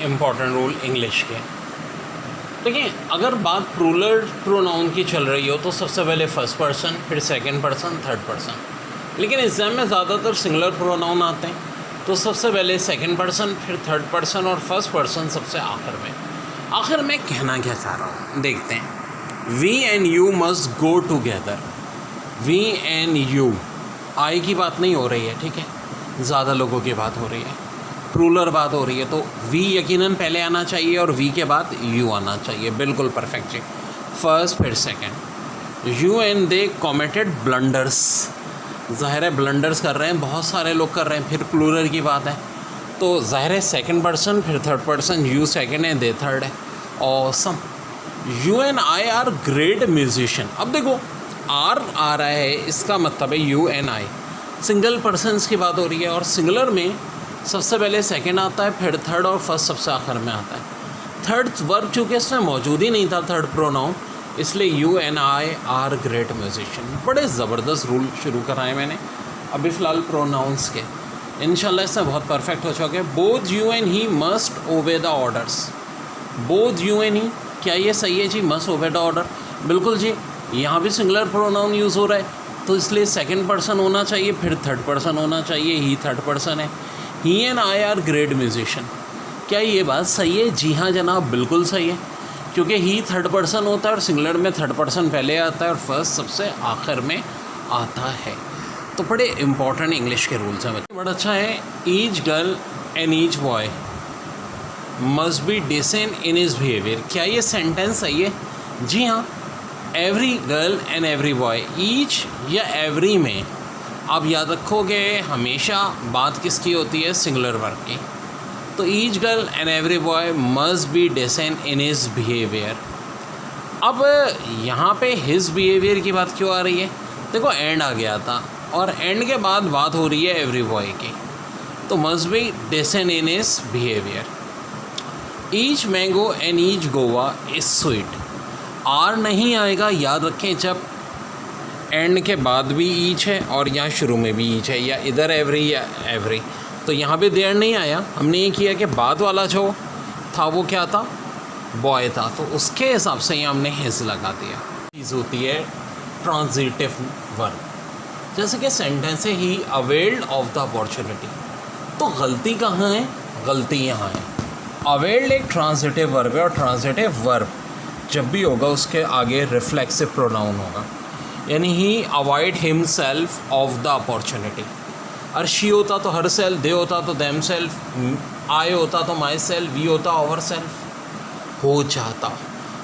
Important rule English के। देखिए, अगर बात प्लूरल प्रोनाउन की चल रही हो तो सबसे पहले फर्स्ट पर्सन, फिर सेकंड पर्सन, थर्ड पर्सन। लेकिन एग्जाम में ज़्यादातर सिंगुलर प्रोनाउन आते हैं, तो सबसे पहले सेकंड पर्सन, फिर थर्ड पर्सन और फर्स्ट पर्सन सबसे आखिर में। आखिर में कहना क्या चाह रहा हूँ देखते हैं। We and you must go together. We and you, I की बात नहीं हो रही है, ठीक है, ज़्यादा लोगों की बात हो रही है, प्लूरल बात हो रही है, तो वी यकीनन पहले आना चाहिए और वी के बाद यू आना चाहिए। बिल्कुल परफेक्ट जी। फर्स्ट फिर second. You and they committed blunders. ज़ाहिर है ब्लंडर्स कर रहे हैं, बहुत सारे लोग कर रहे हैं, फिर प्लूरल की बात है, तो ज़ाहिर है सेकंड पर्सन, फिर थर्ड पर्सन, यू सेकंड है, दे थर्ड है। Awesome. You and I are great musician. अब देखो आर आ रहा है, इसका मतलब है you and I, single persons की बात हो रही है, और सिंगुलर में सबसे पहले सेकंड आता है, फिर थर्ड और फर्स्ट सबसे आखिर में आता है। थर्ड वर्ब चूँकि इसमें मौजूद ही नहीं था, थर्ड प्रोनाउन, इसलिए you and I are great musician. बड़े ज़बरदस्त रूल शुरू कराए मैंने अभी फ़िलहाल प्रोनाउंस के, इंशाल्लाह इससे बहुत परफेक्ट हो चुके। Both you and he must obey the orders. Both you and he, क्या ये सही है जी? मस्ट ओबे द ऑर्डर, बिल्कुल जी। यहाँ भी सिंगुलर प्रोनाउन यूज़ हो रहा है, तो इसलिए सेकंड पर्सन होना चाहिए, फिर थर्ड पर्सन होना चाहिए, ही थर्ड पर्सन है। He and I are great musician. क्या ये बात सही है? जी हाँ जनाब, बिल्कुल सही है, क्योंकि ही थर्ड पर्सन होता है और सिंगुलर में थर्ड पर्सन पहले आता है और फर्स्ट सबसे आखिर में आता है। तो बड़े इंपॉर्टेंट इंग्लिश के रूल्स हैं बच्चे। बड़ा अच्छा है। Each girl and each boy must be decent in his behaviour. क्या ये सेंटेंस सही है? जी हाँ। Every girl and every boy, each या एवरी में आप याद रखोगे हमेशा बात किसकी होती है? सिंगुलर वर्ब की। तो each girl and every boy must be decent in his behaviour. अब यहाँ पे हिज बिहेवियर की बात क्यों आ रही है? देखो एंड आ गया था और एंड के बाद बात हो रही है एवरी बॉय की, तो must be decent in his behaviour. Each mango and each guava is sweet. Are नहीं आएगा, याद रखें, जब एंड के बाद भी ईच है और यहाँ शुरू में भी ईच है, या इधर एवरी या एवरी, तो यहाँ भी देर नहीं आया। हमने ये किया कि बाद वाला जो था वो क्या था? बॉय था, तो उसके हिसाब से ही हमने हिज लगा दिया। चीज़ होती है ट्रांजिटिव वर्ब, जैसे कि सेंटेंस है ही अवेल्ड ऑफ द अपॉर्चुनिटी। तो गलती कहाँ है? गलती यहाँ है। अवेल्ड एक ट्रांजिटिव वर्ब है और ट्रांजिटिव वर्ब जब भी होगा उसके आगे रिफ्लेक्सिव प्रोनाउन होगा, यानी he avoid himself of the opportunity. और शी होता तो हर सेल्फ, दे होता तो देम सेल्फ, आई होता तो माई सेल्फ, वी होता ओवर सेल्फ हो जाता।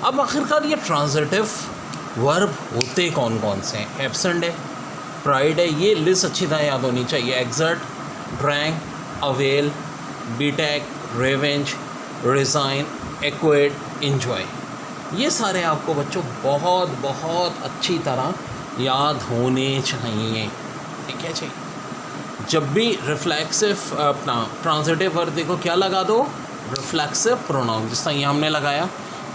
अब आखिरकार ये ट्रांजिटिव वर्ब होते कौन कौन से हैं? एब्सेंट है, प्राइड है, ये लिस्ट अच्छी तरह याद होनी चाहिए। Exert, drank, avail, betake, revenge, resign, acquit, enjoy, ये सारे आपको बच्चों बहुत बहुत अच्छी तरह याद होने चाहिए, ठीक है जी। जब भी रिफ्लेक्सिव अपना ट्रांजिटिव वर्ब देखो क्या लगा दो? रिफ्लेक्सिव प्रोनाउन, जिस तरह ये हमने लगाया,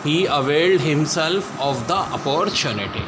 he availed himself of the opportunity.